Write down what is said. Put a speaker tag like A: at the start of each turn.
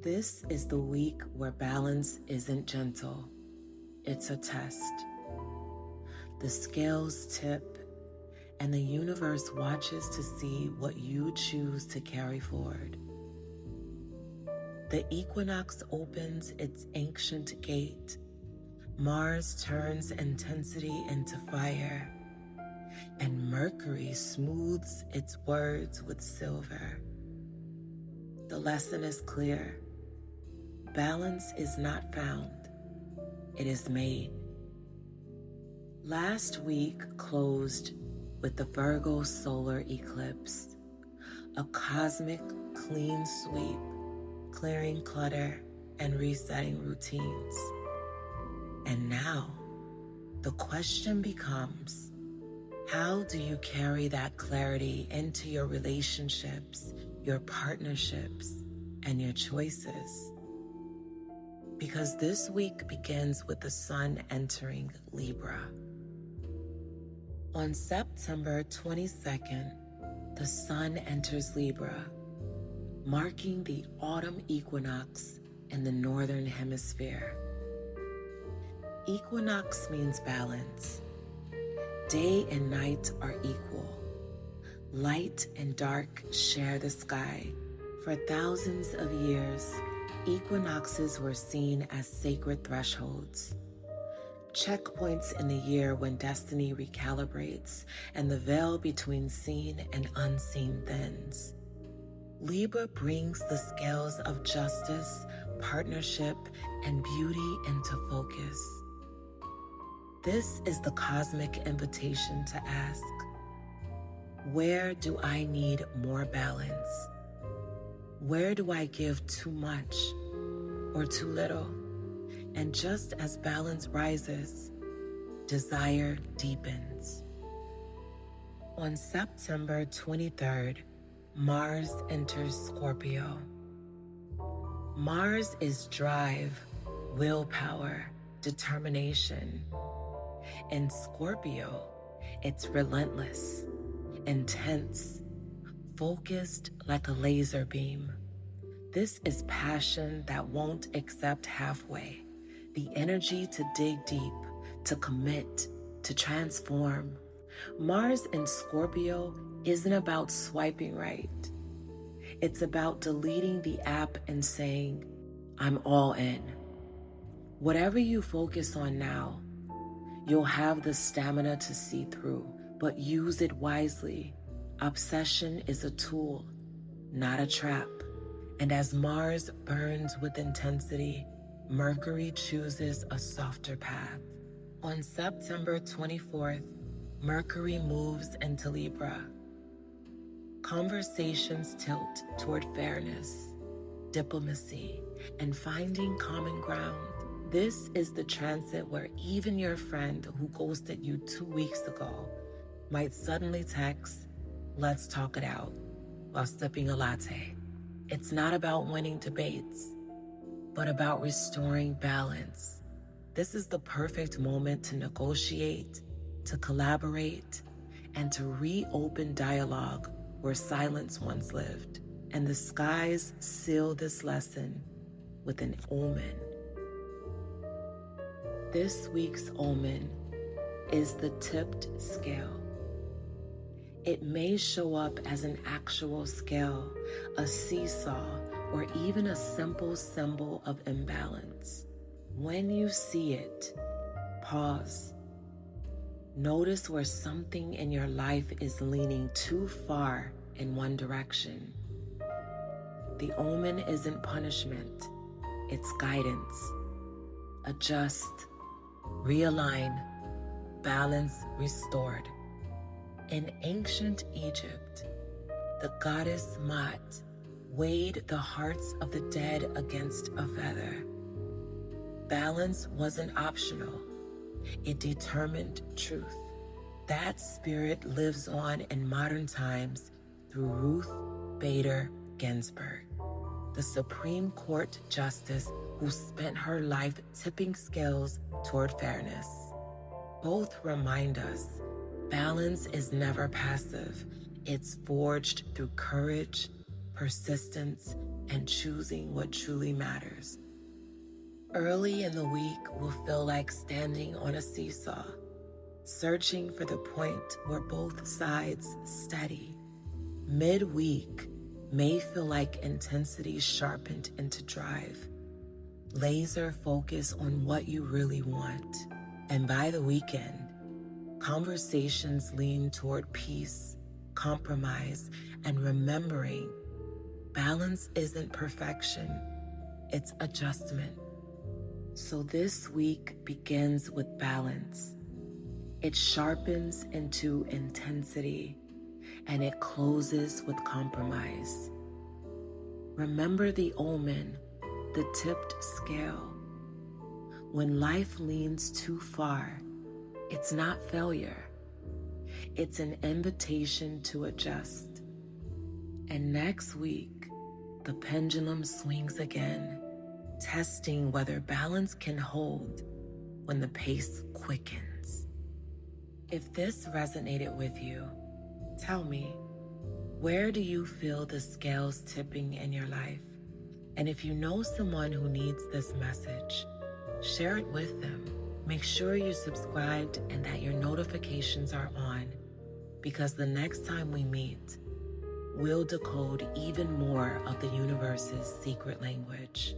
A: This is the week where balance isn't gentle, it's a test. The scales tip, and the universe watches to see what you choose to carry forward. The equinox opens its ancient gate. Mars turns intensity into fire, and Mercury smooths its words with silver. The lesson is clear. Balance is not found, it is made. Last week closed with the Virgo solar eclipse, a cosmic clean sweep, clearing clutter and resetting routines. And now, the question becomes, how do you carry that clarity into your relationships, your partnerships, and your choices? Because this week begins with the sun entering Libra. On September 22nd, the sun enters Libra, marking the autumn equinox in the northern hemisphere. Equinox means balance. Day and night are equal. Light and dark share the sky. For thousands of years, equinoxes were seen as sacred thresholds, checkpoints in the year when destiny recalibrates and the veil between seen and unseen thins. Libra brings the scales of justice, partnership, and beauty into focus. This is the cosmic invitation to ask, where do I need more balance? Where do I give too much or too little? And just as balance rises, desire deepens. On September 23rd, Mars enters Scorpio. Mars is drive, willpower, determination. In Scorpio, it's relentless, intense, focused like a laser beam. This is passion that won't accept halfway, the energy to dig deep, to commit, to transform. Mars in Scorpio isn't about swiping right. It's about deleting the app and saying, I'm all in. Whatever you focus on now, you'll have the stamina to see through, but use it wisely. Obsession is a tool, not a trap. And as Mars burns with intensity, Mercury chooses a softer path. On September 24th, Mercury moves into Libra. Conversations tilt toward fairness, diplomacy, and finding common ground. This is the transit where even your friend who ghosted you 2 weeks ago might suddenly text, let's talk it out, while sipping a latte. It's not about winning debates, but about restoring balance. This is the perfect moment to negotiate, to collaborate, and to reopen dialogue where silence once lived. And the skies seal this lesson with an omen. This week's omen is the tipped scale. It may show up as an actual scale, a seesaw, or even a simple symbol of imbalance. When you see it, pause. Notice where something in your life is leaning too far in one direction. The omen isn't punishment, it's guidance. Adjust, realign, balance restored. In ancient Egypt, the goddess Mat weighed the hearts of the dead against a feather. Balance wasn't optional, it determined truth. That spirit lives on in modern times through Ruth Bader Ginsburg, the Supreme Court Justice who spent her life tipping scales toward fairness. Both remind us, balance is never passive. It's forged through courage, persistence, and choosing what truly matters. Early in the week will feel like standing on a seesaw, searching for the point where both sides steady. Midweek may feel like intensity sharpened into drive, laser focus on what you really want. And by the weekend, conversations lean toward peace, compromise, and remembering balance isn't perfection, it's adjustment. So this week begins with balance. It sharpens into intensity, and it closes with compromise. Remember the omen, the tipped scale. When life leans too far, it's not failure. It's an invitation to adjust. And next week, the pendulum swings again, testing whether balance can hold when the pace quickens. If this resonated with you, tell me, where do you feel the scales tipping in your life? And if you know someone who needs this message, share it with them. Make sure you're subscribed and that your notifications are on, because the next time we meet, we'll decode even more of the universe's secret language.